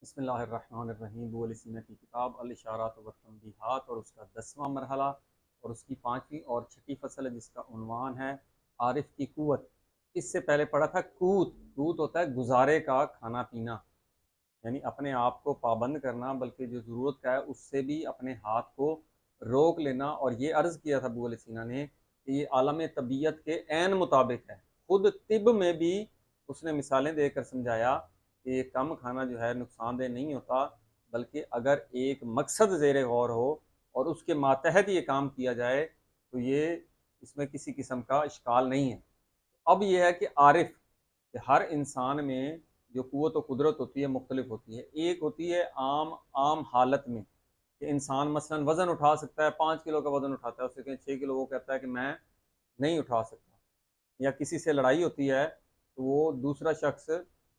بسم اللہ الرحمن الرحیم ابو علی سینا کی کتاب الاشارات و تنبیہات اور اس کا 10واں مرحلہ اور اس کی 5ویں اور 6ٹھی فصل ہے جس کا عنوان ہے عارف کی قوت۔ اس سے پہلے پڑھا تھا قوت۔ قوت ہوتا ہے گزارے کا کھانا پینا، یعنی اپنے آپ کو پابند کرنا، بلکہ جو ضرورت کا ہے اس سے بھی اپنے ہاتھ کو روک لینا۔ اور یہ عرض کیا تھا ابو علی سینا نے کہ یہ عالم طبیعت کے عین مطابق ہے۔ خود طب میں بھی اس نے مثالیں دے کر سمجھایا کہ یہ کم کھانا جو ہے نقصان دہ نہیں ہوتا، بلکہ اگر ایک مقصد زیر غور ہو اور اس کے ماتحت یہ کام کیا جائے تو یہ اس میں کسی قسم کا اشکال نہیں ہے۔ اب یہ ہے کہ عارف کہ ہر انسان میں جو قوت و قدرت ہوتی ہے مختلف ہوتی ہے۔ ایک ہوتی ہے عام حالت میں کہ انسان مثلا وزن اٹھا سکتا ہے، 5 کلو کا وزن اٹھاتا ہے، اس سے کہیں 6 کلو، وہ کہتا ہے کہ میں نہیں اٹھا سکتا۔ یا کسی سے لڑائی ہوتی ہے تو وہ دوسرا شخص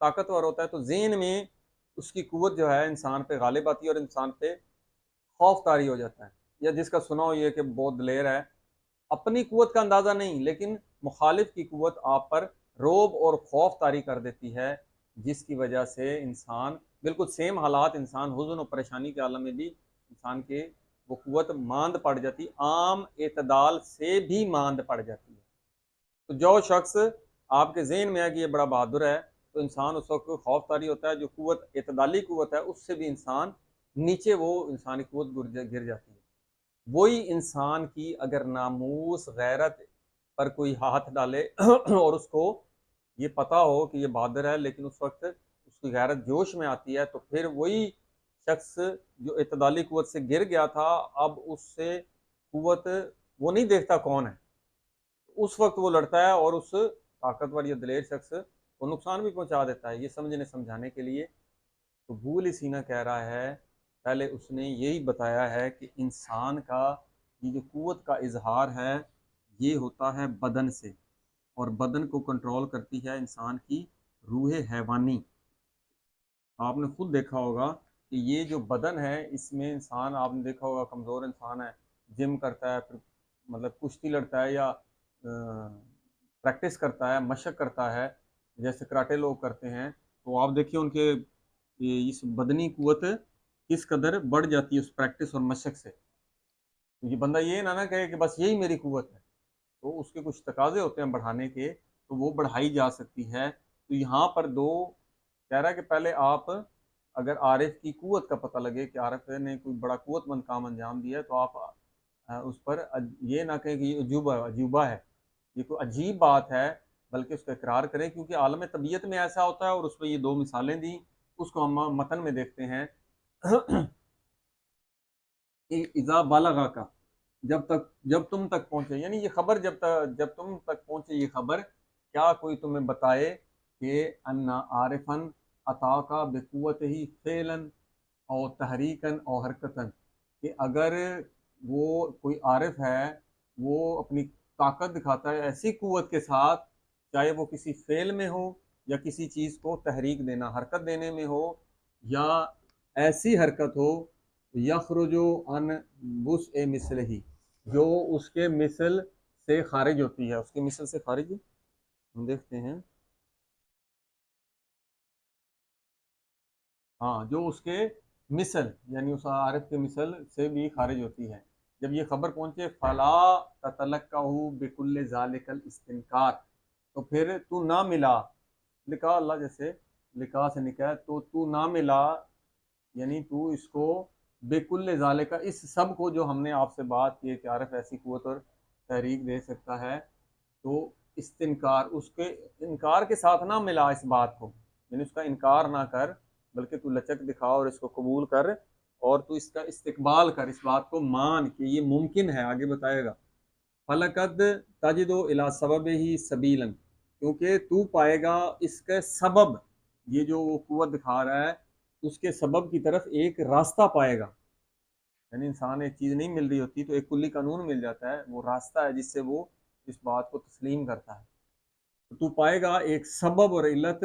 طاقتور ہوتا ہے تو ذہن میں اس کی قوت جو ہے انسان پہ غالب آتی ہے اور انسان پہ خوف طاری ہو جاتا ہے۔ یا جس کا سنا ہو یہ کہ بہت دلیر ہے، اپنی قوت کا اندازہ نہیں لیکن مخالف کی قوت آپ پر روب اور خوف طاری کر دیتی ہے، جس کی وجہ سے انسان بالکل سیم حالات، انسان حزن و پریشانی کے عالم میں بھی انسان کے وہ قوت ماند پڑ جاتی، عام اعتدال سے بھی ماند پڑ جاتی ہے۔ تو جو شخص آپ کے ذہن میں ہے کہ یہ بڑا بہادر ہے تو انسان اس وقت خوف طاری ہوتا ہے۔ جو قوت اعتدالی قوت ہے اس سے بھی انسان نیچے وہ انسانی قوت گر جاتی ہے۔ وہی انسان کی اگر ناموس غیرت پر کوئی ہاتھ ڈالے اور اس کو یہ پتا ہو کہ یہ بہادر ہے لیکن اس وقت اس کی غیرت جوش میں آتی ہے تو پھر وہی شخص جو اعتدالی قوت سے گر گیا تھا اب اس سے قوت وہ نہیں دیکھتا کون ہے، اس وقت وہ لڑتا ہے اور اس طاقتور یا دلیر شخص کو نقصان بھی پہنچا دیتا ہے۔ یہ سمجھنے سمجھانے کے لیے تو ابو علی سینا کہہ رہا ہے، پہلے اس نے یہی بتایا ہے کہ انسان کا یہ جو قوت کا اظہار ہے یہ ہوتا ہے بدن سے، اور بدن کو کنٹرول کرتی ہے انسان کی روح حیوانی۔ آپ نے خود دیکھا ہوگا کہ یہ جو بدن ہے اس میں انسان، آپ نے دیکھا ہوگا کمزور انسان ہے، جم کرتا ہے، پھر مطلب کشتی لڑتا ہے یا پریکٹس کرتا ہے، مشق کرتا ہے، جیسے کراٹے لوگ کرتے ہیں، تو آپ دیکھیے ان کے اس بدنی قوت کس قدر بڑھ جاتی ہے اس پریکٹس اور مشق سے۔ تو یہ بندہ یہ نہ کہے کہ بس یہی میری قوت ہے، تو اس کے کچھ تقاضے ہوتے ہیں بڑھانے کے، تو وہ بڑھائی جا سکتی ہے۔ تو یہاں پر دو کہہ رہا ہے کہ پہلے آپ اگر عارف کی قوت کا پتہ لگے کہ عارف نے کوئی بڑا قوت مند کام انجام دیا ہے تو آپ اس پر یہ نہ کہیں کہ یہ عجوبہ ہے، یہ کوئی عجیب بات ہے، بلکہ اس کا اقرار کریں، کیونکہ عالم طبیعت میں ایسا ہوتا ہے۔ اور اس پہ یہ دو مثالیں دی، اس کو ہم متن میں دیکھتے ہیں کہ اذا بالغا کا، جب تم تک پہنچے، یعنی یہ خبر جب تم تک پہنچے یہ خبر، کیا کوئی تمہیں بتائے کہ انا عارفن عطا کا بقوت ہی فعلاً اور تحریکن اور حرکتن، کہ اگر وہ کوئی عارف ہے وہ اپنی طاقت دکھاتا ہے ایسی قوت کے ساتھ، چاہے وہ کسی فعل میں ہو یا کسی چیز کو تحریک دینا، حرکت دینے میں ہو، یا ایسی حرکت ہو یخرجو ان وسع مثلہ، جو اس کے مثل سے خارج ہوتی ہے، اس کے مثل سے خارج، ہم دیکھتے ہیں، ہاں جو اس کے مثل یعنی اس عارف کے مثل سے بھی خارج ہوتی ہے۔ جب یہ خبر پہنچے فلا تتلقہ بکل ذالک الاستنکار، تو پھر تو نہ ملا، لکھا اللہ جیسے لکھا سے نکلا تو نہ ملا، یعنی تو اس کو بکل ذالک، اس سب کو جو ہم نے آپ سے بات کی کہ عارف ایسی قوت اور تحریک دے سکتا ہے، تو استنکار اس کے انکار کے ساتھ نہ ملا اس بات کو، یعنی اس کا انکار نہ کر، بلکہ تو لچک دکھا اور اس کو قبول کر، اور تو اس کا استقبال کر، اس بات کو مان کہ یہ ممکن ہے۔ آگے بتائے گا فَلَقَدْ تَجِدُ إِلَىٰ سَبَبِهِ سَبِيلًا، کیونکہ تو پائے گا اس کے سبب، یہ جو وہ قوت دکھا رہا ہے اس کے سبب کی طرف ایک راستہ پائے گا، یعنی انسان ایک چیز نہیں مل رہی ہوتی تو ایک کلی قانون مل جاتا ہے، وہ راستہ ہے جس سے وہ اس بات کو تسلیم کرتا ہے۔ تو پائے گا ایک سبب اور علت،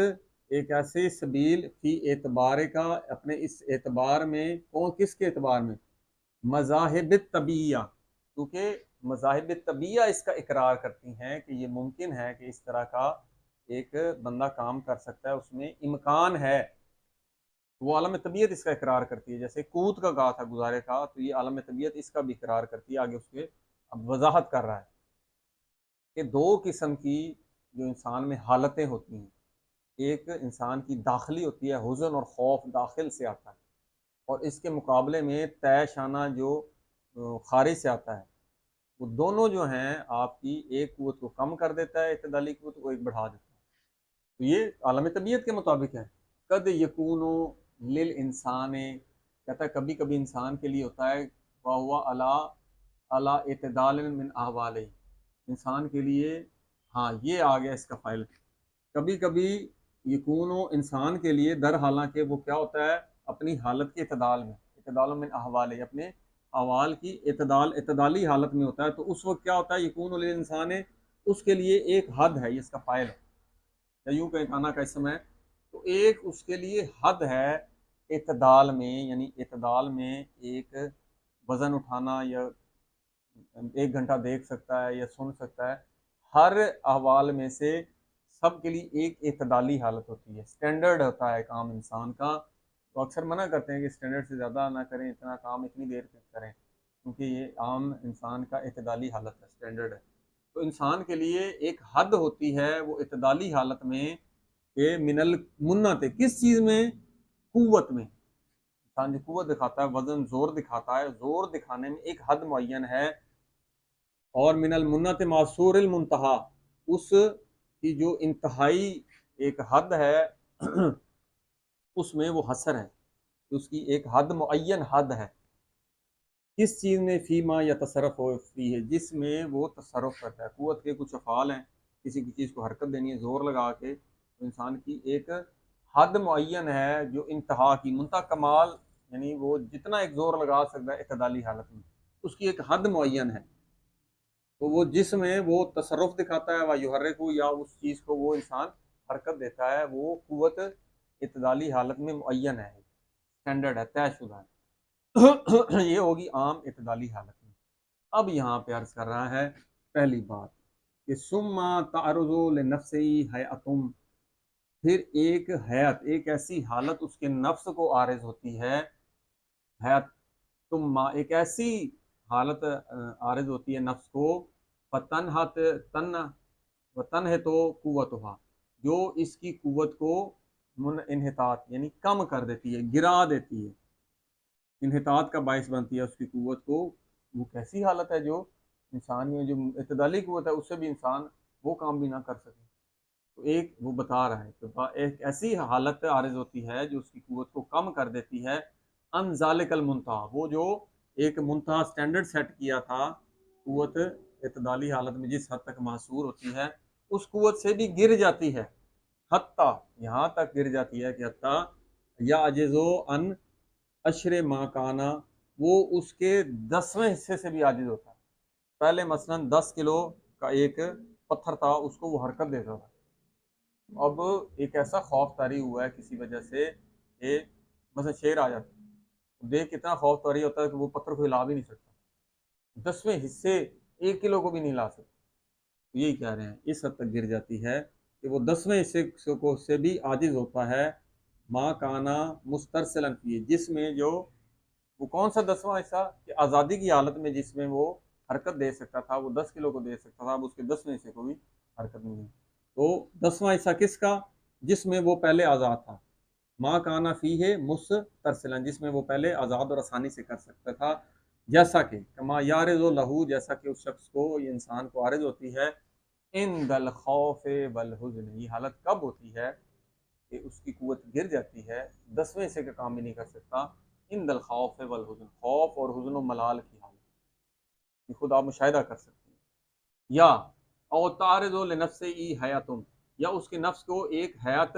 ایک ایسے سبیل فی اعتبار کا، اپنے اس اعتبار میں، کون کس کے اعتبار میں، مذاہب طبیعیہ، کیونکہ مذاہب طبیعیہ اس کا اقرار کرتی ہیں کہ یہ ممکن ہے کہ اس طرح کا ایک بندہ کام کر سکتا ہے، اس میں امکان ہے۔ وہ عالم طبیعت اس کا اقرار کرتی ہے، جیسے کوت کا کہا تھا گزارے کا، تو یہ عالم طبیعت اس کا بھی اقرار کرتی ہے، آگے اس کے اب وضاحت کر رہا ہے کہ دو قسم کی جو انسان میں حالتیں ہوتی ہیں، ایک انسان کی داخلی ہوتی ہے، حزن اور خوف داخل سے آتا ہے، اور اس کے مقابلے میں طے شانہ جو خارج سے آتا ہے، وہ دونوں جو ہیں آپ کی ایک قوت کو کم کر دیتا ہے، اعتدالی قوت کو ایک بڑھا دیتا ہے، تو یہ عالم طبیعت کے مطابق ہے۔ قد یکون لل انسان، کہتا ہے کبھی کبھی انسان کے لیے ہوتا ہے، وہو اعلی اعتدال من احوالہ، انسان کے لیے، ہاں یہ آ گیا اس کا فائل، کبھی کبھی یکون انسان کے لیے در حالانکہ وہ کیا ہوتا ہے اپنی حالت کے اعتدال میں، اعتدال من احوالہ، اپنے احوال کی اعتدالی حالت میں ہوتا ہے، تو اس وقت کیا ہوتا ہے یکون للانسان، اس کے لیے ایک حد ہے، یہ اس کا فائل ہے، یا یوں کہ کہنا کا اسم ہے، تو ایک اس کے لیے حد ہے اعتدال میں، یعنی اعتدال میں ایک وزن اٹھانا، یا 1 گھنٹہ دیکھ سکتا ہے یا سن سکتا ہے، ہر احوال میں سے سب کے لیے ایک اعتدالی حالت ہوتی ہے، سٹینڈرڈ ہوتا ہے کام انسان کا، تو اکثر منع کرتے ہیں کہ سٹینڈرڈ سے زیادہ نہ کریں، اتنا کام اتنی دیر کریں، کیونکہ یہ عام انسان کا اعتدالی حالت ہے، سٹینڈرڈ ہے، تو انسان کے لیے ایک حد ہوتی ہے وہ اعتدالی حالت میں، کہ من المنت، کس چیز میں، قوت میں، انسان جو قوت دکھاتا ہے، وزن زور دکھاتا ہے، زور دکھانے میں ایک حد معین ہے، اور من المنت معصور المنتہا، اس کی جو انتہائی ایک حد ہے اس میں وہ حسر ہے، اس کی ایک حد معین حد ہے، کس چیز میں، فیما یا تصرف ہو فی ہے، جس میں وہ تصرف کرتا ہے، قوت کے کچھ افعال ہیں، کسی کی چیز کو حرکت دینی ہے زور لگا کے، تو انسان کی ایک حد معین ہے جو انتہا کی، منتہا کمال، یعنی وہ جتنا ایک زور لگا سکتا ہے اعتدالی حالت میں، اس کی ایک حد معین ہے، تو وہ جس میں وہ تصرف دکھاتا ہے، وہ یحرک، یا اس چیز کو وہ انسان حرکت دیتا ہے، وہ قوت اعتدالی حالت میں معین ہے، اسٹینڈرڈ ہے، طے شدہ ہے یہ ہوگی عام اعتدالی حالت میں۔ اب یہاں پہ عرض کر رہا ہے پہلی بات کہ ثم تعرض لنفسه حیاتم، پھر ایک حیات، ایک ایسی حالت اس کے نفس کو عارض ہوتی ہے، حیات تم، ایک ایسی حالت عارض ہوتی ہے نفس کو، فتنحت تن وطن ہے تو قوت ہوا، جو اس کی قوت کو انحطاط یعنی کم کر دیتی ہے، گرا دیتی ہے، انحطاط کا باعث بنتی ہے اس کی قوت کو، وہ کیسی حالت ہے جو انسان میں جو اعتدالی قوت ہے اس سے بھی انسان وہ کام بھی نہ کر سکے، تو ایک وہ بتا رہا ہے کہ ایک ایسی حالت عارض ہوتی ہے جو اس کی قوت کو کم کر دیتی ہے، ان ذالک المنتہا، وہ جو ایک منتہا سٹینڈرڈ سیٹ کیا تھا قوت اعتدالی حالت میں جس حد تک محصور ہوتی ہے، اس قوت سے بھی گر جاتی ہے، حتیٰ یہاں تک گر جاتی ہے کہ حتیٰ یا عجزو ان اشر ماکانہ، وہ اس کے 10ویں حصے سے بھی عاجز ہوتا ہے، پہلے مثلا 10 کلو کا ایک پتھر تھا، اس کو وہ حرکت دیتا تھا، اب ایک ایسا خوف طاری ہوا ہے کسی وجہ سے کہ مثلا شیر آ جاتا ہے، دیکھ کتنا خوف طاری ہوتا ہے کہ وہ پتھر کو ہلا بھی نہیں سکتا، 10ویں حصے 1 کلو کو بھی نہیں لا سکتا، تو یہی کہہ رہے ہیں اس حد تک گر جاتی ہے کہ وہ 10ویں حصے کو سے بھی عاجز ہوتا ہے، ماں کانا مسترسلن فی، جس میں جو وہ کون سا 10واں حصہ کہ آزادی کی حالت میں جس میں وہ حرکت دے سکتا تھا، وہ 10 کلو کو دے سکتا تھا، اب اس کے 10ویں حصے کو بھی حرکت نہیں ہے، تو 10واں حصہ کس کا، جس میں وہ پہلے آزاد تھا، ماں کانا فی ہے مسترسلن، جس میں وہ پہلے آزاد اور آسانی سے کر سکتا تھا، جیسا کہ کما یارز و لہو، جیسا کہ اس شخص کو، یہ انسان کو عارض ہوتی ہے، ان دل خوف والحزن، یہ حالت کب ہوتی ہے کہ اس کی قوت گر جاتی ہے، 10ویں حصے کا کام بھی نہیں کر سکتا، ان دل خوف والحزن، خوف اور حزن و ملال کی حالت، یہ خود آپ مشاہدہ کر سکتے ہیں، یا او تعرض لنفسه حیاتم، یا اس کے نفس کو ایک حیات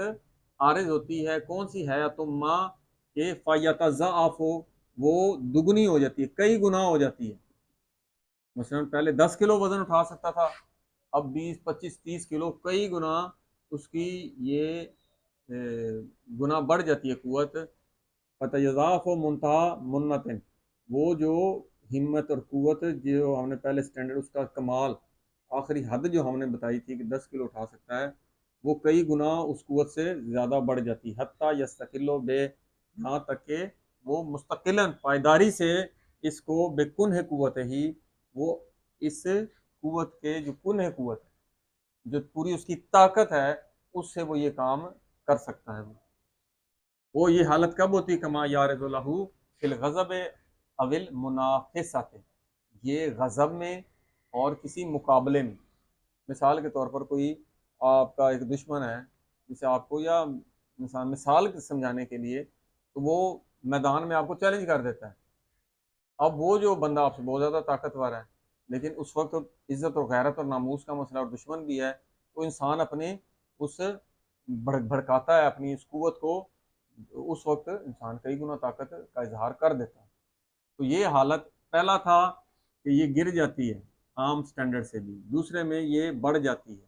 عارض ہوتی ہے، کون سی حیاتم ماں کہ فیتضاعف، وہ دگنی ہو جاتی ہے، کئی گنا ہو جاتی ہے، مثلا پہلے 10 کلو وزن اٹھا سکتا تھا، اب 20 25 30 کلو، کئی گنا اس کی یہ گنا بڑھ جاتی ہے قوت، فتضاعف و منتہا منتن، وہ جو ہمت اور قوت جو ہم نے پہلے سٹینڈرڈ اس کا کمال آخری حد جو ہم نے بتائی تھی کہ 10 کلو اٹھا سکتا ہے، وہ کئی گنا اس قوت سے زیادہ بڑھ جاتی ہے، حتیٰ یستقل بے یہاں تک کہ وہ مستقلاً پائیداری سے اس کو بے کنہ قوت ہی، وہ اس قوت کے جو کنہ قوت ہے، جو پوری اس کی طاقت ہے، اس سے وہ یہ کام کر سکتا ہے۔ وہ یہ حالت کب ہوتی ہے؟ کما یارض له فی الغضب اول منافسۃ، یہ غضب میں اور کسی مقابلے میں۔ مثال کے طور پر کوئی آپ کا ایک دشمن ہے، جسے آپ کو، یا مثال سمجھانے کے لیے، تو وہ میدان میں آپ کو چیلنج کر دیتا ہے۔ اب وہ جو بندہ آپ سے بہت زیادہ طاقتور ہے، لیکن اس وقت عزت اور غیرت اور ناموس کا مسئلہ اور دشمن بھی ہے، تو انسان اپنے اس بھڑکاتا ہے اپنی اس قوت کو، اس وقت انسان کئی گنا طاقت کا اظہار کر دیتا ہے۔ تو یہ حالت پہلا تھا کہ یہ گر جاتی ہے عام سٹینڈرڈ سے بھی، دوسرے میں یہ بڑھ جاتی ہے،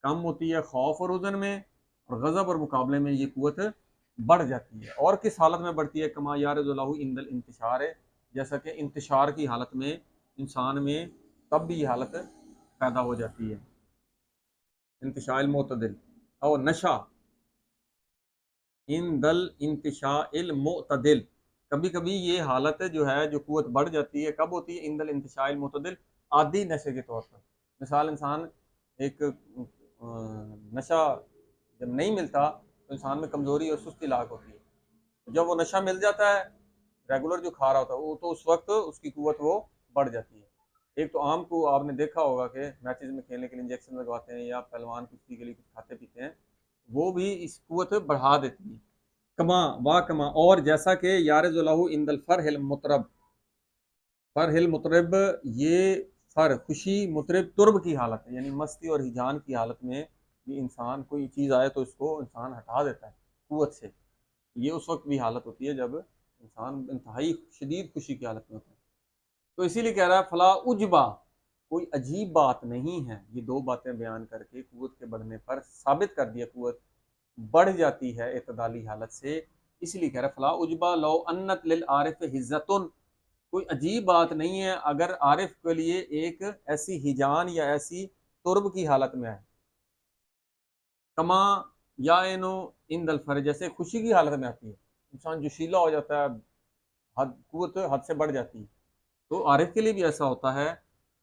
کم ہوتی ہے خوف اور حزن میں، اور غضب اور مقابلے میں یہ قوت بڑھ جاتی ہے۔ اور کس حالت میں بڑھتی ہے؟ کما یارض له عند الانتشار، جیسا کہ انتشار کی حالت میں انسان میں تب بھی یہ حالت پیدا ہو جاتی ہے، انتشاء المعتدل اور نشا عند الانتشاء المعتدل۔ کبھی کبھی یہ حالت جو ہے، جو قوت بڑھ جاتی ہے، کب ہوتی ہے؟ عند الانتشاء المعتدل، عادی نشے کے طور پر۔ مثال انسان ایک نشہ جب نہیں ملتا تو انسان میں کمزوری اور سستی لاحق ہوتی ہے، جب وہ نشہ مل جاتا ہے ریگولر جو کھا رہا ہوتا ہے وہ، تو اس وقت اس کی قوت وہ بڑھ جاتی ہے۔ ایک تو عام کو آپ نے دیکھا ہوگا کہ میچز میں کھیلنے کے لیے انجیکشن لگواتے ہیں، یا پہلوان کشتی کے لیے کچھ کھاتے پیتے ہیں، وہ بھی اس قوت بڑھا دیتی ہے۔ کما وا کما، اور جیسا کہ یارض له عند الفرح المطرب، فرح المطرب، یہ فرح خوشی، مطرب ترب کی حالت ہے، یعنی مستی اور ہیجان کی حالت میں یہ انسان کوئی چیز آئے تو اس کو انسان ہٹا دیتا ہے قوت سے۔ یہ اس وقت بھی حالت ہوتی ہے جب انسان انتہائی شدید خوشی کی حالت میں ہوتا ہے۔ تو اسی لیے کہہ رہا ہے فلا عجبا، کوئی عجیب بات نہیں ہے۔ یہ دو باتیں بیان کر کے قوت کے بڑھنے پر ثابت کر دیا قوت بڑھ جاتی ہے اعتدالی حالت سے۔ اس لیے کہہ رہا ہے فلا عجبا لو انت للعارف حزتن، کوئی عجیب بات نہیں ہے اگر عارف کے لیے ایک ایسی ہجان یا ایسی ترب کی حالت میں ہے، کما یا اینو ان الفرج، جیسے خوشی کی حالت میں آتی ہے، انسان جوشیلا ہو جاتا ہے، قوت حد سے بڑھ جاتی ہے، تو عارف کے لیے بھی ایسا ہوتا ہے۔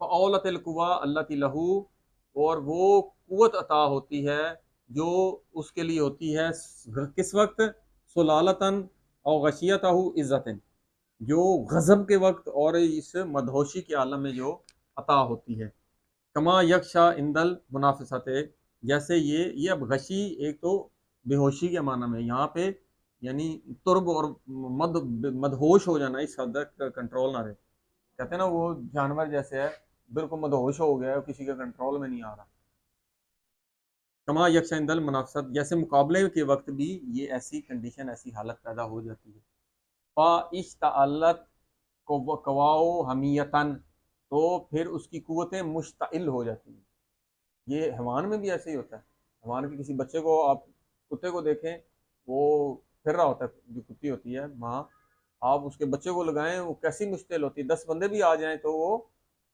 فاولت القوا التی لہو، اور وہ قوت عطا ہوتی ہے جو اس کے لیے ہوتی ہے کس وقت؟ سلالتاً او غشیتہ عزتن، جو غضب کے وقت اور اس مدہوشی کے عالم میں جو عطا ہوتی ہے۔ کما یکشا اندل منافست، جیسے یہ اب غشی ایک تو بے ہوشی کے معنی میں یہاں پہ، یعنی ترب اور مدہوش ہو جانا، اس حد تک کنٹرول نہ رہے، کہتے ہیں نا وہ جانور جیسے ہے، بالکل مدہوش ہو گیا ہے، کسی کے کنٹرول میں نہیں آ رہا۔ کما یکشا اندل منافست، جیسے مقابلے کے وقت بھی یہ ایسی کنڈیشن، ایسی حالت پیدا ہو جاتی ہے۔ فاشتعلت قواؤ حمیتن، تو پھر اس کی قوتیں مشتعل ہو جاتی ہیں۔ یہ حیوان میں بھی ایسے ہی ہوتا ہے۔ حیوان کے کسی بچے کو، آپ کتے کو دیکھیں، وہ پھر رہا ہوتا ہے، جو کتی ہوتی ہے ماں، آپ اس کے بچے کو لگائیں، وہ کیسی مشتعل ہوتی ہے، 10 بندے بھی آ جائیں تو وہ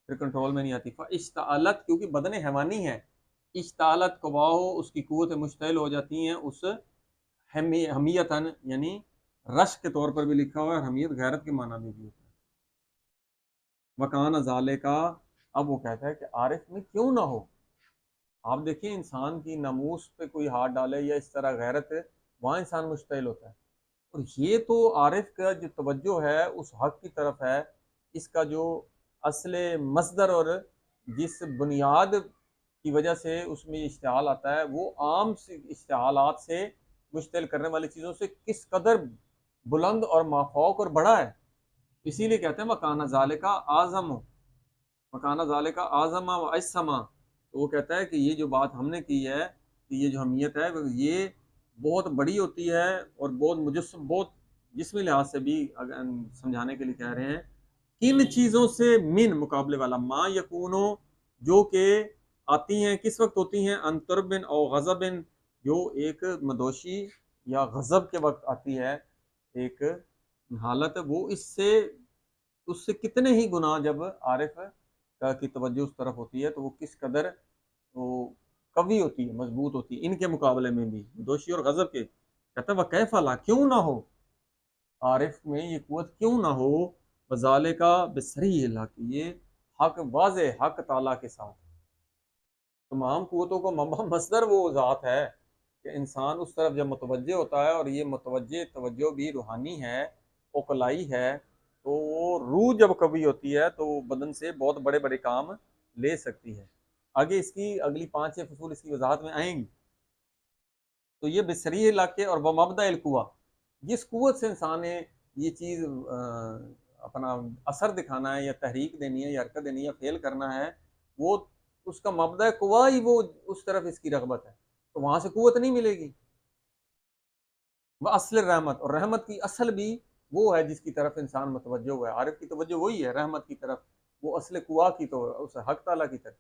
پھر کنٹرول میں نہیں آتی۔ فاشتعلت، کیونکہ بدن حیوانی ہے، اشتعلت قواؤ، اس کی قوتیں مشتعل ہو جاتی ہیں اس حمیتن، یعنی رشک کے طور پر بھی لکھا ہوا ہے، حمیت غیرت کے معنی میں بھی ہوتا ہے۔ مکان ازالے کا، اب وہ کہتا ہے کہ عارف میں کیوں نہ ہو۔ آپ دیکھیں انسان کی ناموس پہ کوئی ہاتھ ڈالے یا اس طرح غیرت ہے، وہاں انسان مشتعل ہوتا ہے۔ اور یہ تو عارف کا جو توجہ ہے اس حق کی طرف ہے، اس کا جو اصل مصدر اور جس بنیاد کی وجہ سے اس میں اشتعال آتا ہے، وہ عام اشتعالات سے، مشتعل کرنے والی چیزوں سے کس قدر بلند اور مافوق اور بڑا ہے۔ اسی لیے کہتے ہیں مکان ذالک اعظم، مکان ذالک اعظم و اجسما، تو وہ کہتا ہے کہ یہ جو بات ہم نے کی ہے، کہ یہ جو حمیت ہے یہ بہت بڑی ہوتی ہے، اور بہت مجسم، بہت جسمی لحاظ سے بھی سمجھانے کے لیے کہہ رہے ہیں، کن چیزوں سے؟ من مقابلے والا، ما یکونو، جو کہ آتی ہیں، کس وقت ہوتی ہیں؟ ان تربن او غضبن، جو ایک مدوشی یا غضب کے وقت آتی ہے ایک حالت، وہ اس سے کتنے ہی گنا جب عارف کی توجہ اس طرف ہوتی ہے تو وہ کس قدر وہ قوی ہوتی ہے، مضبوط ہوتی ہے، ان کے مقابلے میں بھی دوشی اور غضب کے۔ کہتا ہے وکیف لا، کیوں نہ ہو، عارف میں یہ قوت کیوں نہ ہو، وذالکا بصریح الحق، یہ حق واضح حق تعالیٰ کے ساتھ۔ تمام قوتوں کو مصدر وہ ذات ہے کہ انسان اس طرف جب متوجہ ہوتا ہے، اور یہ متوجہ توجہ بھی روحانی ہے، اوکلائی ہے، تو وہ روح جب کبھی ہوتی ہے تو وہ بدن سے بہت بڑے بڑے کام لے سکتی ہے۔ آگے اس کی اگلی 5 فصول اس کی وضاحت میں آئیں گی۔ تو یہ بصریح علاقے اور بمبدا القوا، جس قوت سے انسان نے یہ چیز اپنا اثر دکھانا ہے یا تحریک دینی ہے یا حرکت دینی ہے یا فیل کرنا ہے، وہ اس کا مبدا قوا ہی وہ اس طرف اس کی رغبت ہے، تو وہاں سے قوت نہیں ملے گی۔ وہ اصل رحمت، اور رحمت کی اصل بھی وہ ہے جس کی طرف انسان متوجہ ہوا ہے، عارف کی توجہ وہی ہے رحمت کی طرف، وہ اصل قوا کی تو اس حق تعالیٰ کی طرف۔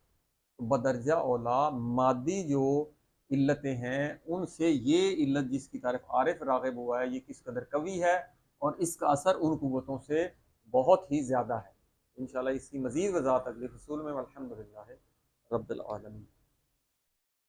بدرجہ اولا مادی جو علتیں ہیں ان سے یہ علت جس کی طرف عارف راغب ہوا ہے یہ کس قدر قوی ہے، اور اس کا اثر ان قوتوں سے بہت ہی زیادہ ہے۔ انشاءاللہ اس کی مزید وضاحت اگلے فصول میں، والحمدللہ رب العالمین۔